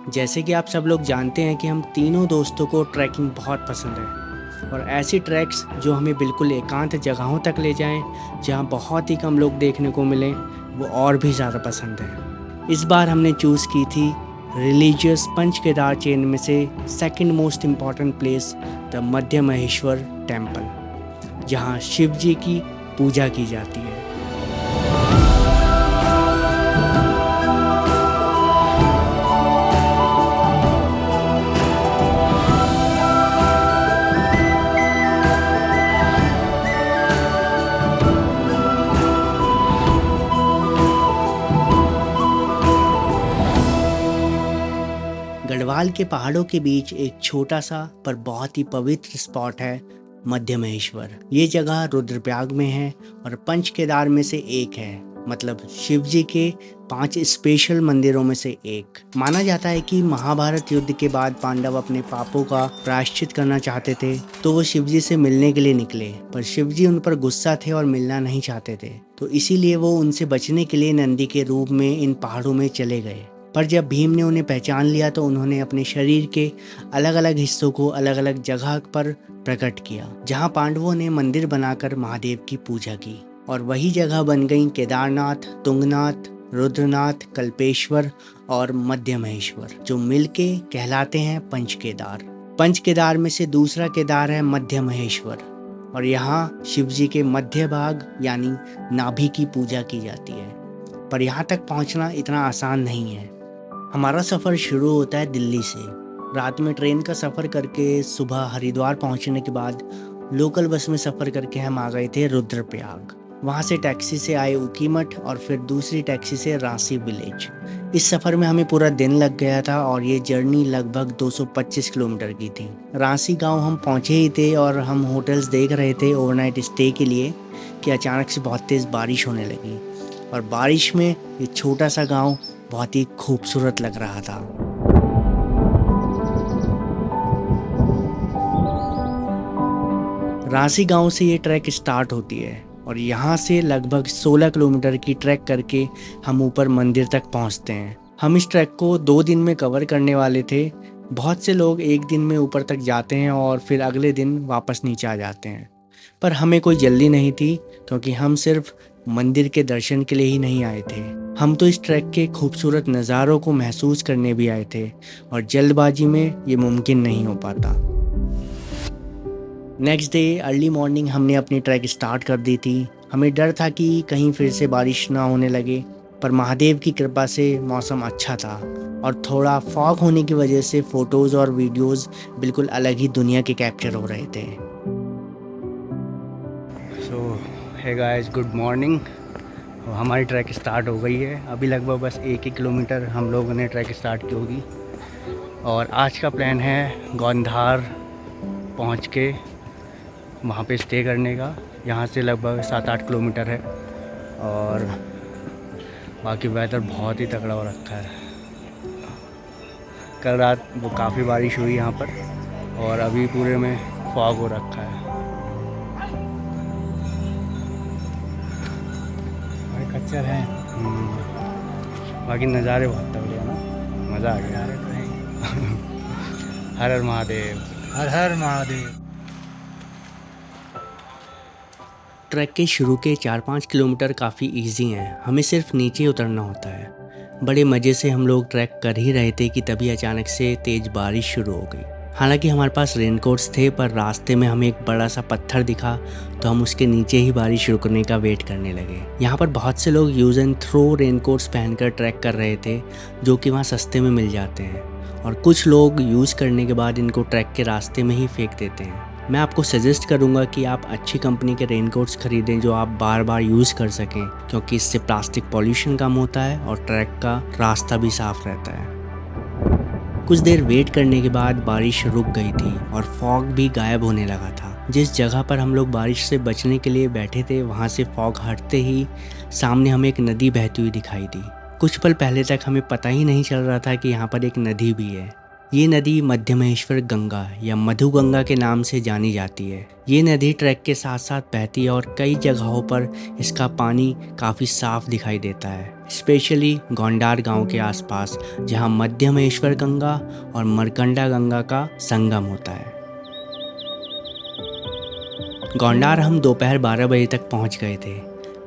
जैसे कि आप सब लोग जानते हैं कि हम तीनों दोस्तों को ट्रैकिंग बहुत पसंद है और ऐसी ट्रैक्स जो हमें बिल्कुल एकांत जगहों तक ले जाएं, जहां बहुत ही कम लोग देखने को मिलें, वो और भी ज़्यादा पसंद है। इस बार हमने चूज़ की थी रिलीजियस पंच केदार चेन में से second most important place, the Madhya Maheshwar temple, जहां शिव जी की पूजा की जाती है। गढ़वाल के पहाड़ों के बीच एक छोटा सा पर बहुत ही पवित्र स्पॉट है मध्य महेश्वर। ये जगह रुद्रप्रयाग में है और पंच केदार में से एक है, मतलब शिव जी के 5 स्पेशल मंदिरों में से एक। माना जाता है कि महाभारत युद्ध के बाद पांडव अपने पापों का प्रायश्चित करना चाहते थे, तो वो शिव जी से मिलने के लिए निकले, पर शिव जी उन पर गुस्सा थे और मिलना नहीं चाहते थे, तो इसीलिए वो उनसे बचने के लिए नंदी के रूप में इन पहाड़ों में चले गए। पर जब भीम ने उन्हें पहचान लिया तो उन्होंने अपने शरीर के अलग अलग हिस्सों को अलग अलग जगह पर प्रकट किया, जहां पांडवों ने मंदिर बनाकर महादेव की पूजा की, और वही जगह बन गई केदारनाथ, तुंगनाथ, रुद्रनाथ, कल्पेश्वर और मध्य महेश्वर, जो मिलके कहलाते हैं पंच केदार। पंच केदार में से दूसरा केदार है मध्य महेश्वर, और यहाँ शिव जी के मध्य भाग यानी नाभि की पूजा की जाती है। पर यहाँ तक पहुँचना इतना आसान नहीं है। हमारा सफ़र शुरू होता है दिल्ली से। रात में ट्रेन का सफ़र करके सुबह हरिद्वार पहुंचने के बाद लोकल बस में सफ़र करके हम आ गए थे रुद्रप्रयाग। वहां से टैक्सी से आए ऊखीमठ और फिर दूसरी टैक्सी से रांसी विलेज। इस सफ़र में हमें पूरा दिन लग गया था और ये जर्नी लगभग 225 किलोमीटर की थी। रांसी गांव हम पहुंचे ही थे और हम होटल्स देख रहे थे ओवरनाइट स्टे के लिए कि अचानक से बहुत तेज़ बारिश होने लगी, और बारिश में ये छोटा सा गांव बहुत ही खूबसूरत लग रहा था। रांसी गांव से ये ट्रैक स्टार्ट होती है और यहाँ से लगभग 16 किलोमीटर की ट्रैक करके हम ऊपर मंदिर तक पहुँचते हैं। हम इस ट्रैक को 2 दिन में कवर करने वाले थे। बहुत से लोग एक दिन में ऊपर तक जाते हैं और फिर अगले दिन वापस नीचे आ जाते हैं, पर हमें कोई जल्दी नहीं थी, क्योंकि हम सिर्फ मंदिर के दर्शन के लिए ही नहीं आए थे। हम तो इस ट्रैक के खूबसूरत नज़ारों को महसूस करने भी आए थे, और जल्दबाजी में ये मुमकिन नहीं हो पाता। नेक्स्ट डे अर्ली मॉर्निंग हमने अपनी ट्रैक स्टार्ट कर दी थी। हमें डर था कि कहीं फिर से बारिश ना होने लगे, पर महादेव की कृपा से मौसम अच्छा था और थोड़ा फॉग होने की वजह से फ़ोटोज़ और वीडियोज़ बिल्कुल अलग ही दुनिया के कैप्चर हो रहे थे। सो हे गाइस, गुड मॉर्निंग। हमारी ट्रैक स्टार्ट हो गई है। अभी लगभग बस 1 किलोमीटर हम लोगों ने ट्रैक स्टार्ट की होगी, और आज का प्लान है गौंधार पहुंच के वहाँ पे स्टे करने का। यहाँ से लगभग 7-8 किलोमीटर है, और बाकी वेदर बहुत ही तगड़ा हो रखा है। कल रात वो काफ़ी बारिश हुई यहाँ पर, और अभी पूरे में फॉग हो रखा है। कच्चर है। बाकी नज़ारे बहुत तगड़े हैं ना, मज़ा आ गया। हर हर महादेव, हर हर महादेव। ट्रैक के शुरू के 4-5 किलोमीटर काफ़ी इजी हैं। हमें सिर्फ नीचे उतरना होता है। बड़े मज़े से हम लोग ट्रैक कर ही रहे थे कि तभी अचानक से तेज़ बारिश शुरू हो गई। हालांकि हमारे पास रेनकोट्स थे, पर रास्ते में हमें एक बड़ा सा पत्थर दिखा तो हम उसके नीचे ही बारिश रुकने का वेट करने लगे। यहाँ पर बहुत से लोग यूज़ एंड थ्रो रेनकोट्स पहनकर ट्रैक कर रहे थे, जो कि वहाँ सस्ते में मिल जाते हैं, और कुछ लोग यूज़ करने के बाद इनको ट्रैक के रास्ते में ही फेंक देते हैं। मैं आपको सजेस्ट करूंगा कि आप अच्छी कंपनी के रेनकोट्स खरीदें जो आप बार बार यूज़ कर सकें, क्योंकि इससे प्लास्टिक पॉल्यूशन कम होता है और ट्रैक का रास्ता भी साफ रहता है। कुछ देर वेट करने के बाद बारिश रुक गई थी और फॉग भी गायब होने लगा था। जिस जगह पर हम लोग बारिश से बचने के लिए बैठे थे, वहाँ से फॉग हटते ही सामने हमें एक नदी बहती हुई दिखाई दी। कुछ पल पहले तक हमें पता ही नहीं चल रहा था कि यहाँ पर एक नदी भी है। ये नदी मध्यमहेश्वर गंगा या मधु गंगा के नाम से जानी जाती है। ये नदी ट्रैक के साथ साथ बहती है और कई जगहों पर इसका पानी काफ़ी साफ दिखाई देता है, स्पेशली गोंडार गांव के आसपास, जहां मध्यमहेश्वर गंगा और मरकंडा गंगा का संगम होता है। गोंडार हम दोपहर 12 बजे तक पहुंच गए थे।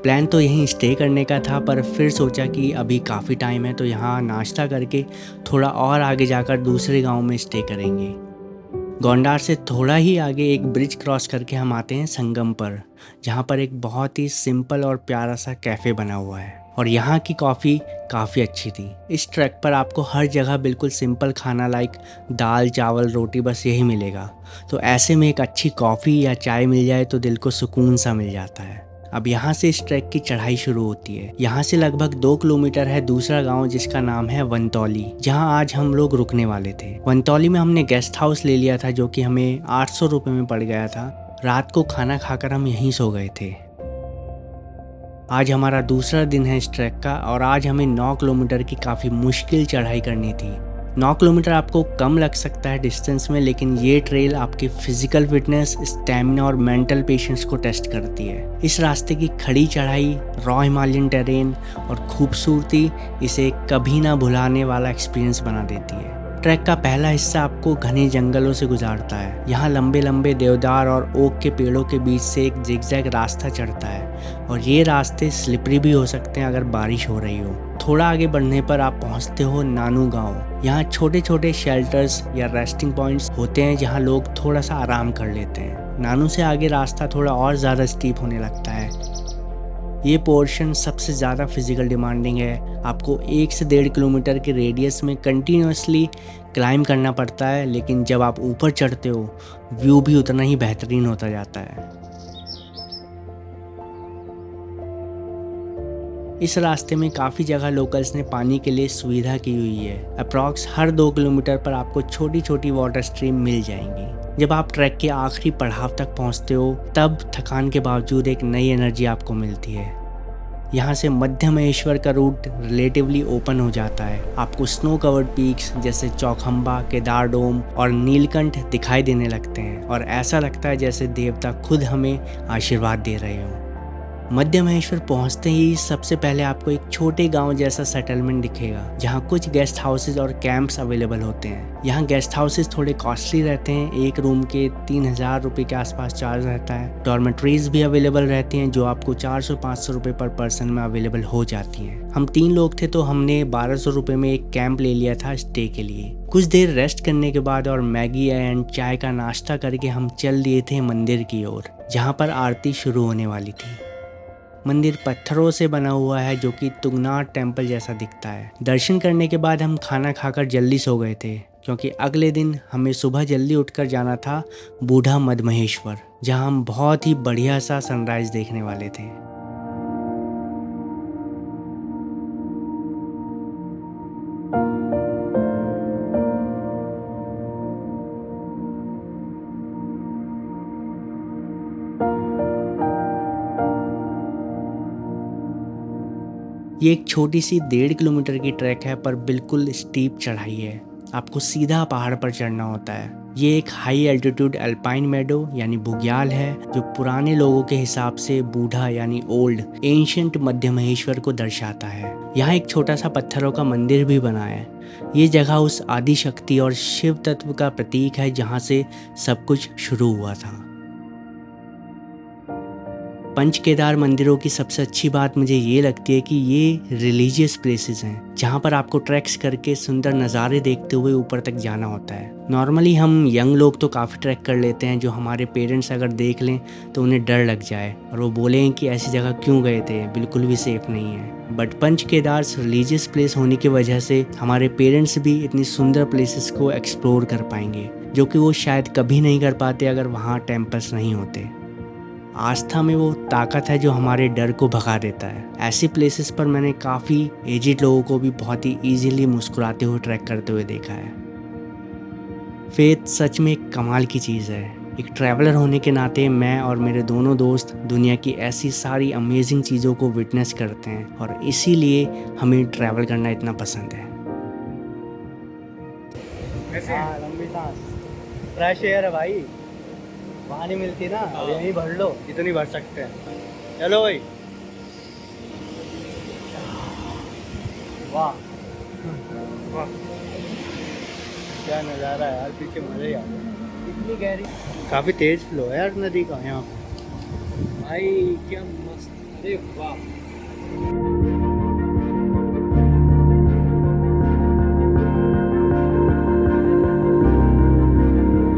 प्लान तो यहीं स्टे करने का था, पर फिर सोचा कि अभी काफ़ी टाइम है तो यहाँ नाश्ता करके थोड़ा और आगे जाकर दूसरे गांव में स्टे करेंगे। गोंडार से थोड़ा ही आगे एक ब्रिज क्रॉस करके हम आते हैं संगम पर, जहाँ पर एक बहुत ही सिंपल और प्यारा सा कैफ़े बना हुआ है और यहाँ की कॉफ़ी काफ़ी अच्छी थी। इस ट्रैक पर आपको हर जगह बिल्कुल सिंपल खाना लाइक दाल चावल रोटी बस यही मिलेगा, तो ऐसे में एक अच्छी कॉफ़ी या चाय मिल जाए तो दिल को सुकून सा मिल जाता है। अब यहाँ से इस ट्रैक की चढ़ाई शुरू होती है। यहाँ से लगभग 2 किलोमीटर है दूसरा गांव जिसका नाम है वनतौली, जहाँ आज हम लोग रुकने वाले थे। वनतौली में हमने गेस्ट हाउस ले लिया था जो कि हमें 800 रुपये में पड़ गया था। रात को खाना खाकर हम यहीं सो गए थे। आज हमारा दूसरा दिन है इस ट्रैक का और आज हमें 9 किलोमीटर की काफ़ी मुश्किल चढ़ाई करनी थी। 9 किलोमीटर आपको कम लग सकता है डिस्टेंस में, लेकिन ये ट्रेल आपकी फिजिकल फिटनेस, स्टैमिना और मेंटल पेशेंस को टेस्ट करती है। इस रास्ते की खड़ी चढ़ाई, रॉ हिमालयन टेरेन और खूबसूरती इसे कभी ना भुलाने वाला एक्सपीरियंस बना देती है। ट्रैक का पहला हिस्सा आपको घने जंगलों से गुजारता है। यहाँ लंबे लंबे देवदार और ओक के पेड़ों के बीच से एक जिगजैग रास्ता चढ़ता है और ये रास्ते स्लिपरी भी हो सकते हैं अगर बारिश हो रही हो। थोड़ा आगे बढ़ने पर आप पहुँचते हो नानू गांव। यहाँ छोटे छोटे शेल्टर्स या रेस्टिंग पॉइंट्स होते हैं जहाँ लोग थोड़ा सा आराम कर लेते हैं। नानू से आगे रास्ता थोड़ा और ज़्यादा स्टीप होने लगता है। ये पोर्शन सबसे ज़्यादा फिजिकल डिमांडिंग है। आपको 1 से 1.5 किलोमीटर के रेडियस में कंटिन्यूसली क्लाइंब करना पड़ता है, लेकिन जब आप ऊपर चढ़ते हो व्यू भी उतना ही बेहतरीन होता जाता है। इस रास्ते में काफ़ी जगह लोकल्स ने पानी के लिए सुविधा की हुई है। अप्रॉक्स हर 2 किलोमीटर पर आपको छोटी छोटी वाटर स्ट्रीम मिल जाएंगी। जब आप ट्रैक के आखिरी पड़ाव तक पहुंचते हो तब थकान के बावजूद एक नई एनर्जी आपको मिलती है। यहाँ से मध्यमहेश्वर का रूट रिलेटिवली ओपन हो जाता है। आपको स्नो कवर्ड पीक्स जैसे चौखंबा, केदार डोम और नीलकंठ दिखाई देने लगते हैं और ऐसा लगता है जैसे देवता खुद हमें आशीर्वाद दे रहे हों। मध्यमहेश्वर पहुंचते ही सबसे पहले आपको एक छोटे गांव जैसा सेटलमेंट दिखेगा जहां कुछ गेस्ट हाउसेज और कैंप्स अवेलेबल होते हैं। यहां गेस्ट हाउसेज थोड़े कॉस्टली रहते हैं। एक रूम के 3000 रुपये के आसपास चार्ज रहता है। डॉर्मेट्रीज भी अवेलेबल रहती हैं जो आपको 400-500 रुपये पर पर्सन में अवेलेबल हो जाती हैं। हम 3 लोग थे तो हमने 1200 रुपये में एक कैंप ले लिया था स्टे के लिए। कुछ देर रेस्ट करने के बाद और मैगी एंड चाय का नाश्ता करके हम चल दिए थे मंदिर की ओर, जहाँ पर आरती शुरू होने वाली थी। मंदिर पत्थरों से बना हुआ है जो कि तुंगनाथ टेम्पल जैसा दिखता है। दर्शन करने के बाद हम खाना खाकर जल्दी सो गए थे क्योंकि अगले दिन हमें सुबह जल्दी उठकर जाना था बूढ़ा मध्यमहेश्वर, जहां हम बहुत ही बढ़िया सा सनराइज देखने वाले थे। ये एक छोटी सी 1.5 किलोमीटर की ट्रैक है पर बिल्कुल स्टीप चढ़ाई है। आपको सीधा पहाड़ पर चढ़ना होता है। ये एक हाई एल्टीट्यूड अल्पाइन मेडो यानी बुग्याल है जो पुराने लोगों के हिसाब से बूढ़ा यानी ओल्ड एंशिएंट मध्यमहेश्वर को दर्शाता है। यहाँ एक छोटा सा पत्थरों का मंदिर भी बना है। ये जगह उस आदि शक्ति और शिव तत्व का प्रतीक है जहाँ से सब कुछ शुरू हुआ था। पंच केदार मंदिरों की सबसे अच्छी बात मुझे ये लगती है कि ये रिलीजियस प्लेसेस हैं जहाँ पर आपको ट्रैक्स करके सुंदर नज़ारे देखते हुए ऊपर तक जाना होता है। नॉर्मली हम यंग लोग तो काफ़ी ट्रैक कर लेते हैं जो हमारे पेरेंट्स अगर देख लें तो उन्हें डर लग जाए और वो बोलें कि ऐसी जगह क्यों गए थे, बिल्कुल भी सेफ़ नहीं है। But Panch Kedar religious place होने की वजह से हमारे पेरेंट्स भी इतनी सुंदर प्लेसेस को एक्सप्लोर कर पाएंगे जो कि वो शायद कभी नहीं कर पाते अगर वहाँ टेम्पल्स नहीं होते। आस्था में वो ताकत है जो हमारे डर को भगा देता है। ऐसी प्लेसेस पर मैंने काफ़ी एजिड लोगों को भी बहुत ही इजीली मुस्कुराते हुए ट्रैक करते हुए देखा है। फेथ सच में एक कमाल की चीज़ है। एक ट्रैवलर होने के नाते मैं और मेरे दोनों दोस्त दुनिया की ऐसी सारी अमेजिंग चीज़ों को विटनेस करते हैं और इसीलिए हमें ट्रैवल करना इतना पसंद है। ऐसे हाँ लंबी सांस, फ्रेश एयर है भाई, वहाँ नहीं मिलती ना, अब यहीं भर लो, इतनी भर सकते हैं। चलो भाई, वाह वाह, क्या नज़ारा है यार, पीछे मज़ा ही आ गया। इतनी गहरी, काफ़ी तेज फ्लो है यार नदी का यहाँ। भाई क्या मस्त, अरे वाह।